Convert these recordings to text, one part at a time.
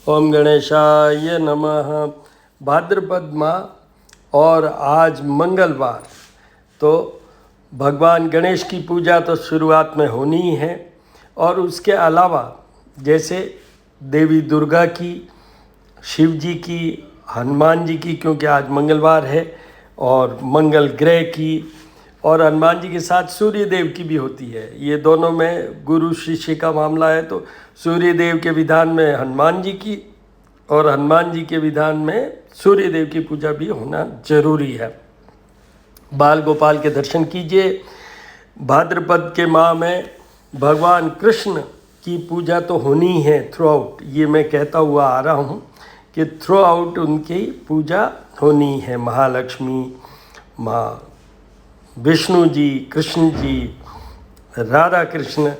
ओम गणेशाय नमः। भाद्रपद माह और आज मंगलवार, तो भगवान गणेश की पूजा तो शुरुआत में होनी ही है। और उसके अलावा जैसे देवी दुर्गा की, शिव जी की, हनुमान जी की, क्योंकि आज मंगलवार है, और मंगल ग्रह की, और हनुमान जी के साथ सूर्य देव की भी होती है। ये दोनों में गुरु शिष्य का मामला है, तो सूर्य देव के विधान में हनुमान जी की और हनुमान जी के विधान में सूर्य देव की पूजा भी होना जरूरी है। बाल गोपाल के दर्शन कीजिए। भाद्रपद के माह में भगवान कृष्ण की पूजा तो होनी ही है थ्रू आउट। ये मैं कहता हुआ आ रहा हूँ कि थ्रू आउट उनकी पूजा होनी है। महालक्ष्मी, माँ विष्णु जी, कृष्ण जी, राधा कृष्ण,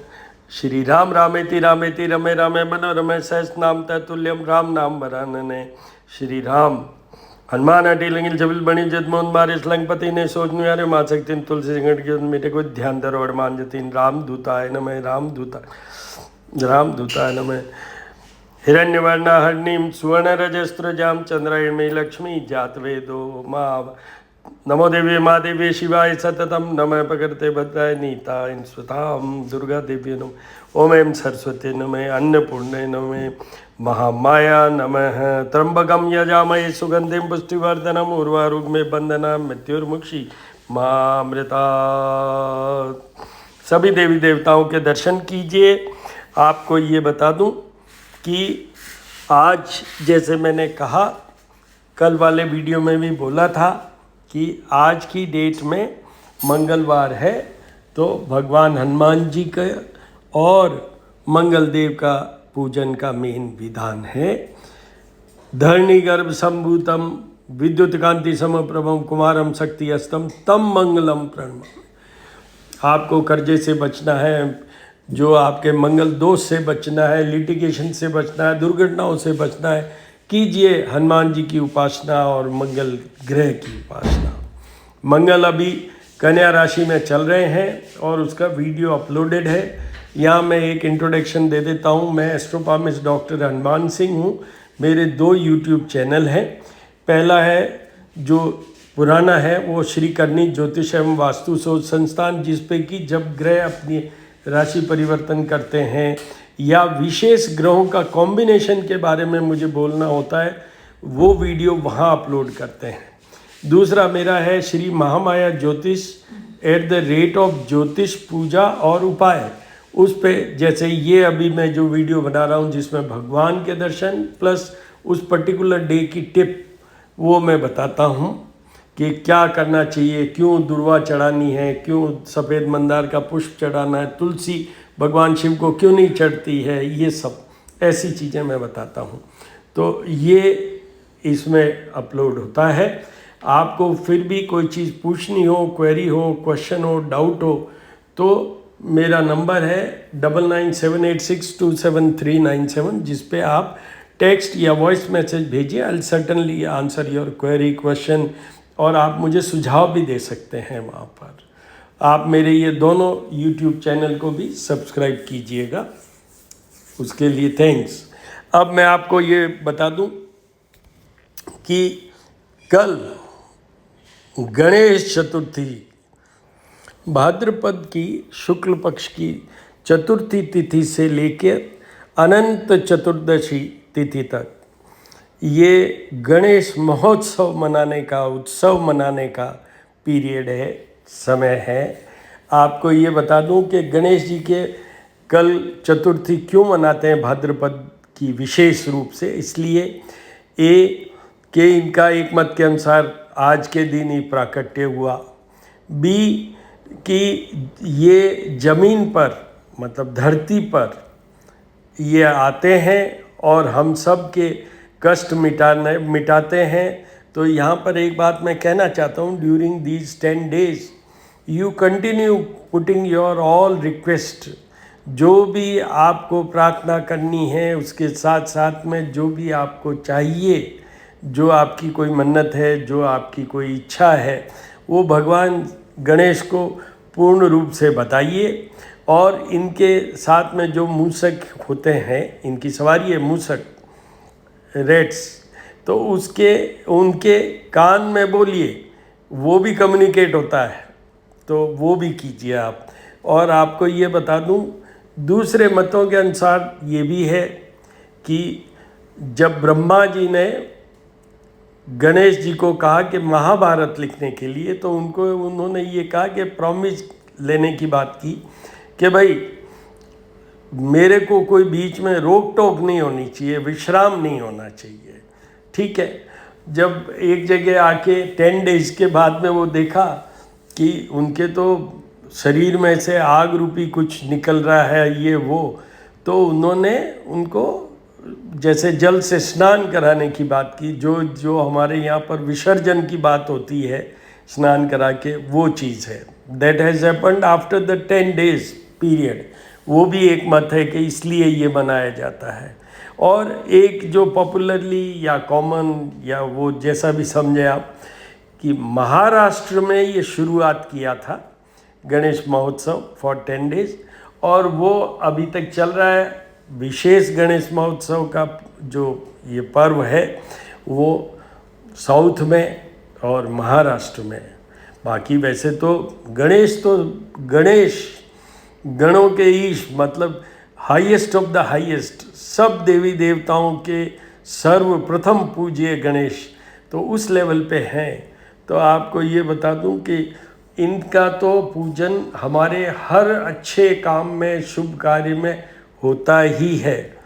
श्री राम रामेति रामेति रमे रामे मनोरमे सहस्रनाम तत्तुल्यम राम नाम वरानने। श्री राम हनुमान अटी लंगिल जबिल बणी जदमोहन बारिश लंगपति ने सोचनु यारे माँ शक्ति तुलसी संकट के मेरे को ध्यान धरो मान जतीन राम दूताय नमः राम दूताय नमः। हिरण्यवर्णा हरणीम सुवर्ण रजस्त्रजाम चंद्रायणी लक्ष्मी जात वेदो माव। नमो देवी माँ देवी शिवाय सततम नमः प्रकृते भद्राय नीताय स्वताम दुर्गा देवी नमः। ओम ऐं सरस्वती नमः अन्नपूर्णे नमः महामाया नमः। त्र्यंबकं यजामहे सुगंधिं पुष्टिवर्धनम् उर्वारुकमेव बन्धनान् मृत्युर्मुक्षी मामृता। सभी देवी देवताओं के दर्शन कीजिए। आपको ये बता दूं कि आज, जैसे मैंने कहा, कल वाले वीडियो में भी बोला था कि आज की डेट में मंगलवार है, तो भगवान हनुमान जी का और मंगल देव का पूजन का मेन विधान है। धरणी गर्भ संभूतम विद्युत कांति समप्रभम कुमारम शक्ति अस्तम तम मंगलम प्रणमामि। आपको कर्जे से बचना है, जो आपके मंगल दोष से बचना है, लिटिगेशन से बचना है, दुर्घटनाओं से बचना है, कीजिए हनुमान जी की उपासना और मंगल ग्रह की उपासना। मंगल अभी कन्या राशि में चल रहे हैं और उसका वीडियो अपलोडेड है। यहाँ मैं एक इंट्रोडक्शन दे देता हूँ। मैं एस्ट्रोपामिस्ट डॉक्टर हनुमान सिंह हूँ। मेरे 2 यूट्यूब चैनल हैं। पहला है, जो पुराना है, वो श्री करनी ज्योतिष एवं वास्तु शोध संस्थान, जिसपे कि जब ग्रह अपनी राशि परिवर्तन करते हैं या विशेष ग्रहों का कॉम्बिनेशन के बारे में मुझे बोलना होता है, वो वीडियो वहाँ अपलोड करते हैं। दूसरा मेरा है श्री महामाया ज्योतिष @ ज्योतिष पूजा और उपाय। उस पे, जैसे ये अभी मैं जो वीडियो बना रहा हूँ जिसमें भगवान के दर्शन प्लस उस पर्टिकुलर डे की टिप, वो मैं बताता हूँ कि क्या करना चाहिए, क्यों दुर्वा चढ़ानी है, क्यों सफ़ेद मंदार का पुष्प चढ़ाना है, तुलसी भगवान शिव को क्यों नहीं चढ़ती है, ये सब ऐसी चीज़ें मैं बताता हूँ। तो ये इसमें अपलोड होता है। आपको फिर भी कोई चीज़ पूछनी हो, क्वेरी हो, क्वेश्चन हो, डाउट हो, तो मेरा नंबर है 9978627397, जिस पे आप टेक्स्ट या वॉइस मैसेज भेजिए। I will certainly answer your query, question, और आप मुझे सुझाव भी दे सकते हैं वहाँ पर। आप मेरे ये दोनों यूट्यूब चैनल को भी सब्सक्राइब कीजिएगा, उसके लिए थैंक्स। अब मैं आपको ये बता दूं कि कल गणेश चतुर्थी, भाद्रपद की शुक्ल पक्ष की चतुर्थी तिथि से लेकर अनंत चतुर्दशी तिथि तक ये गणेश महोत्सव मनाने का, उत्सव मनाने का पीरियड है, समय है। आपको ये बता दूं कि गणेश जी के कल चतुर्थी क्यों मनाते हैं भाद्रपद की विशेष रूप से। इसलिए कि इनका एक मत के अनुसार आज के दिन ही प्राकट्य हुआ। बी, कि ये जमीन पर, मतलब धरती पर ये आते हैं और हम सब के कष्ट मिटाते हैं। तो यहाँ पर एक बात मैं कहना चाहता हूँ, during these 10 days you continue putting your all request. जो भी आपको प्रार्थना करनी है, उसके साथ साथ में जो भी आपको चाहिए, जो आपकी कोई मन्नत है, जो आपकी कोई इच्छा है, वो भगवान गणेश को पूर्ण रूप से बताइए। और इनके साथ में जो मूषक होते हैं, इनकी सवारी है मूषक, रेट्स, तो उसके उनके कान में बोलिए, वो भी कम्युनिकेट होता है, तो वो भी कीजिए आप। और आपको ये बता दूं, दूसरे मतों के अनुसार ये भी है कि जब ब्रह्मा जी ने गणेश जी को कहा कि महाभारत लिखने के लिए, तो उन्होंने ये कहा कि प्रॉमिस लेने की बात की कि भाई मेरे को कोई बीच में रोक टोक नहीं होनी चाहिए, विश्राम नहीं होना चाहिए। ठीक है, जब एक जगह आके 10 डेज के बाद में वो देखा कि उनके तो शरीर में से आग रूपी कुछ निकल रहा है ये वो, तो उन्होंने उनको जैसे जल से स्नान कराने की बात की, जो हमारे यहाँ पर विसर्जन की बात होती है स्नान करा के, वो चीज़ है। That has happened after the 10 days period. वो भी एक मत है कि इसलिए ये मनाया जाता है। और एक जो पॉपुलरली या कॉमन या वो जैसा भी समझे आप, कि महाराष्ट्र में ये शुरुआत किया था गणेश महोत्सव फॉर 10 डेज, और वो अभी तक चल रहा है। विशेष गणेश महोत्सव का जो ये पर्व है वो साउथ में और महाराष्ट्र में। बाकी वैसे तो गणेश गणों के ईश, मतलब हाईएस्ट ऑफ द हाईएस्ट, सब देवी देवताओं के सर्वप्रथम पूज्य गणेश, तो उस लेवल पे हैं। तो आपको ये बता दूं कि इनका तो पूजन हमारे हर अच्छे काम में, शुभ कार्य में होता ही है।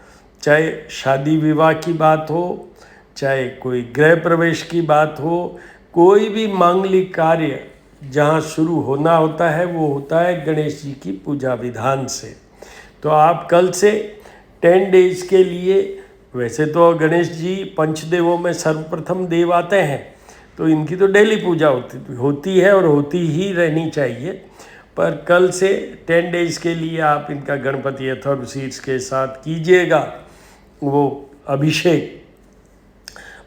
चाहे शादी विवाह की बात हो, चाहे कोई गृह प्रवेश की बात हो, कोई भी मांगलिक कार्य जहाँ शुरू होना होता है वो होता है गणेश जी की पूजा विधान से। तो आप कल से 10 डेज के लिए, वैसे तो गणेश जी पंचदेवों में सर्वप्रथम देव आते हैं, तो इनकी तो डेली पूजा होती है और होती ही रहनी चाहिए। पर कल से 10 डेज के लिए आप इनका गणपति अथर्व शीर्ष के साथ कीजिएगा वो अभिषेक,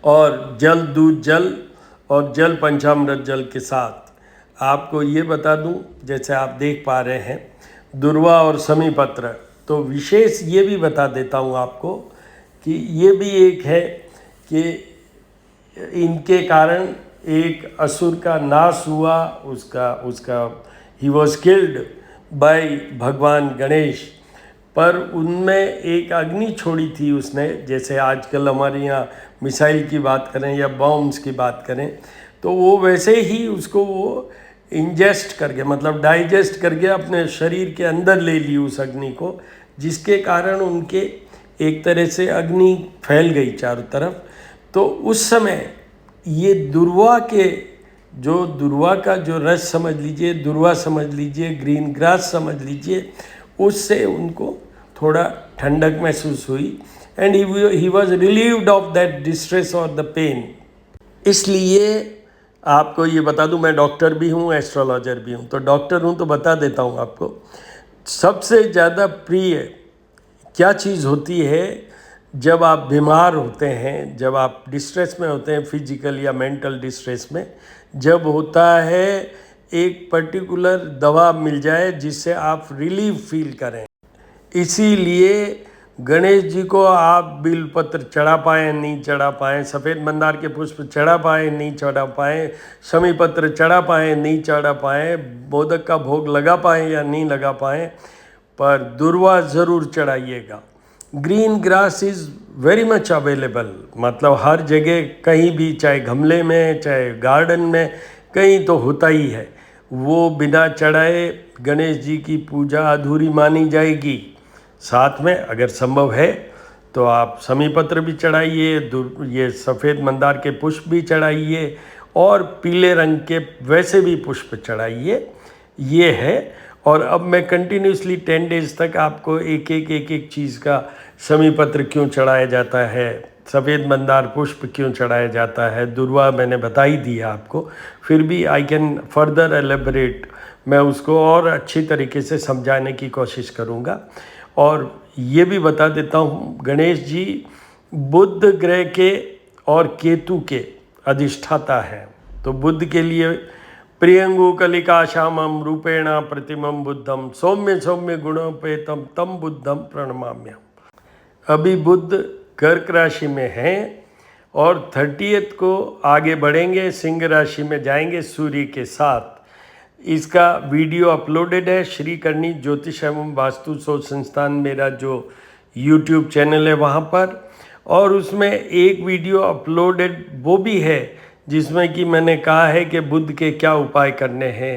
और जल दूध जल और जल पंचामृत जल के साथ। आपको ये बता दूं, जैसे आप देख पा रहे हैं दुर्वा और समीपत्र, तो विशेष ये भी बता देता हूँ आपको कि ये भी एक है कि इनके कारण एक असुर का नाश हुआ, उसका ही वॉज किल्ड बाय भगवान गणेश। पर उनमें एक अग्नि छोड़ी थी उसने, जैसे आजकल हमारे यहाँ मिसाइल की बात करें या बॉम्ब्स की बात करें, तो वो वैसे ही उसको वो इंजेस्ट करके, मतलब डाइजेस्ट करके अपने शरीर के अंदर ले ली उस अग्नि को, जिसके कारण उनके एक तरह से अग्नि फैल गई चारों तरफ। तो उस समय ये दुर्वा का जो रस समझ लीजिए, दुर्वा समझ लीजिए, ग्रीन ग्रास समझ लीजिए, उससे उनको थोड़ा ठंडक महसूस हुई and he was relieved of that distress और द पेन। इसलिए आपको ये बता दूं, मैं डॉक्टर भी हूँ, एस्ट्रोलॉजर भी हूँ, तो डॉक्टर हूँ तो बता देता हूँ आपको, सबसे ज़्यादा प्रिय क्या चीज़ होती है जब आप बीमार होते हैं, जब आप डिस्ट्रेस में होते हैं, फिजिकल या मेंटल डिस्ट्रेस में, जब होता है एक पर्टिकुलर दवा मिल जाए जिससे आप रिलीफ फील करें। इसीलिए गणेश जी को आप बिलपत्र चढ़ा पाएँ नहीं चढ़ा पाएँ, सफ़ेद मंदार के पुष्प चढ़ा पाएँ नहीं चढ़ा पाएँ, शमी पत्र चढ़ा पाएँ नहीं चढ़ा पाएँ, मोदक का भोग लगा पाएँ या नहीं लगा पाएँ, पर दुर्वा ज़रूर चढ़ाइएगा। Green grass is very much available, मतलब हर जगह कहीं भी, चाहे गमले में चाहे गार्डन में, कहीं तो होता ही है। वो बिना चढ़ाए गणेश जी की पूजा अधूरी मानी जाएगी। साथ में अगर संभव है तो आप समीपत्र भी चढ़ाइए, ये सफ़ेद मंदार के पुष्प भी चढ़ाइए, और पीले रंग के वैसे भी पुष्प चढ़ाइए। ये है। और अब मैं कंटिन्यूसली 10 डेज तक आपको एक एक चीज़ का, समीपत्र क्यों चढ़ाया जाता है, सफ़ेद मंदार पुष्प क्यों चढ़ाया जाता है, दुर्वा मैंने बता ही दिया आपको, फिर भी आई कैन फर्दर एलेबरेट, मैं उसको और अच्छी तरीके से समझाने की कोशिश करूँगा। और ये भी बता देता हूँ, गणेश जी बुध ग्रह के और केतु के अधिष्ठाता हैं। तो बुध के लिए प्रियंगु कलिका श्यामम रूपेण प्रतिमम बुद्धम सौम्य सौम्य गुणोपेतम तम बुद्धम प्रणमाम्यम। अभी बुध कर्क राशि में हैं और 30 को आगे बढ़ेंगे, सिंह राशि में जाएंगे सूर्य के साथ। इसका वीडियो अपलोडेड है श्री करनी ज्योतिष एवं वास्तु शोध संस्थान, मेरा जो यूट्यूब चैनल है वहाँ पर। और उसमें एक वीडियो अपलोडेड वो भी है जिसमें कि मैंने कहा है कि बुध के क्या उपाय करने हैं।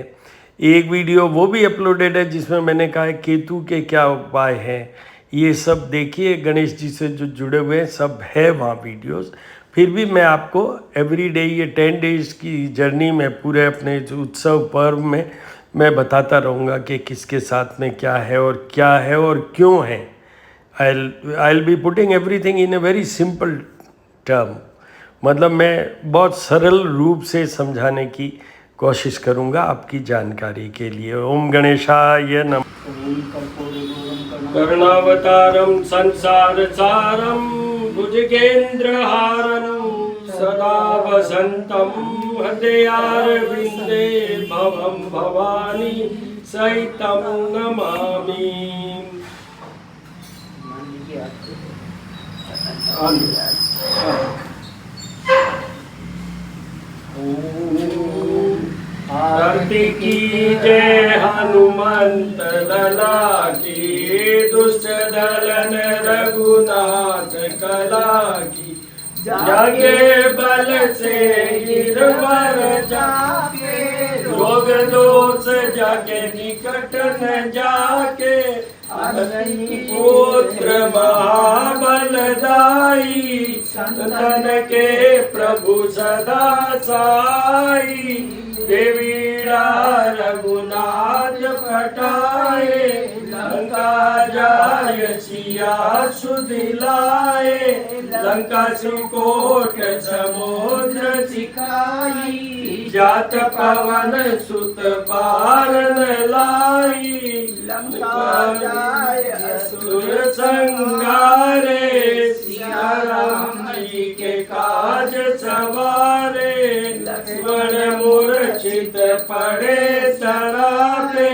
एक वीडियो वो भी अपलोडेड है जिसमें मैंने कहा है केतु के क्या उपाय हैं। ये सब देखिए, गणेश जी से जो जुड़े हुए हैं सब है वहाँ वीडियोस। फिर भी मैं आपको एवरी डे ये 10 डेज की जर्नी में पूरे अपने उत्सव पर्व में मैं बताता रहूँगा कि किसके साथ में क्या है और क्यों है। I'll be putting everything in a very simple term, मतलब मैं बहुत सरल रूप से समझाने की कोशिश करूँगा आपकी जानकारी के लिए। ओम गणेशाय नमः। करुणावतारम संसार सारम भुजगेन्द्रहारम सदा वसंतम हृदयारविंदे भवम भवानी सहितम नमामि। आरती की जय हनुमंत लला की, दुष्ट दलन रघुनाथ कला की। जागे बल से गिरवर जाके, रोग दोष जाके निकट न जाके। पुत्र महाबलदाई, संतन के प्रभु सदा साई। देवीड़ा रघुनाथ पटाए, लंका जाय सिया सुदिलाए। लंका सुकोट समुद्र सिखाई, जात पवन सुत बारन लाई। लंका जाय असुर संगारे, सिया राम जी के काज सवारे। लक्ष्मण मूर्छित पड़े सरापे,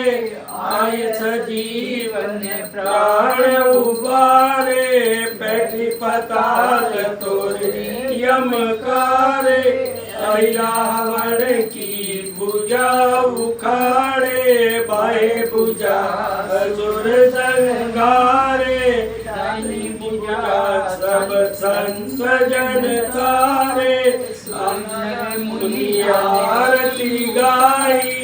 आय सजीवन प्राण उबारे। बैठी पताल तोरे यमकारे, रावण की भुजा उखाड़े। बाहे भुजा असुर संगारे, दाहिनी भुजा सब संत जन तारे। मुनि आरती गाई,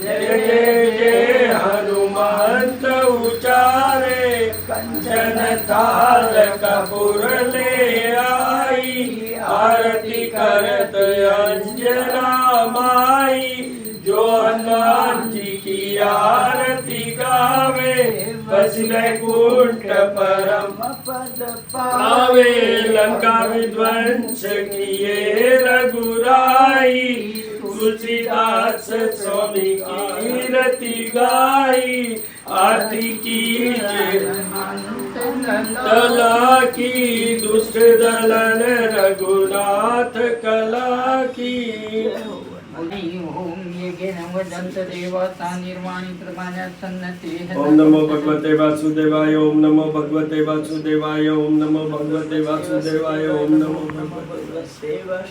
जय जय जय हनुमंत उचारे। कंचन थाल कपूर ले आई, आरती करत अंजना माई। जो हनुमान जी की आरती गावे, बस वैकुंठ परम पद पावे। लंका विध्वंस किए रघुराई, तुलसीदास स्वामी की रति गाई। आरती की कला की, दुष्ट दलन रघुनाथ कला की। ओम नमो भगवते वासुदेवाय, ओम नमो भगवते वासुदेवाय, ओम नमो भगवते वासुदेवाय, ओम नमो भगवते वासुदेवाय।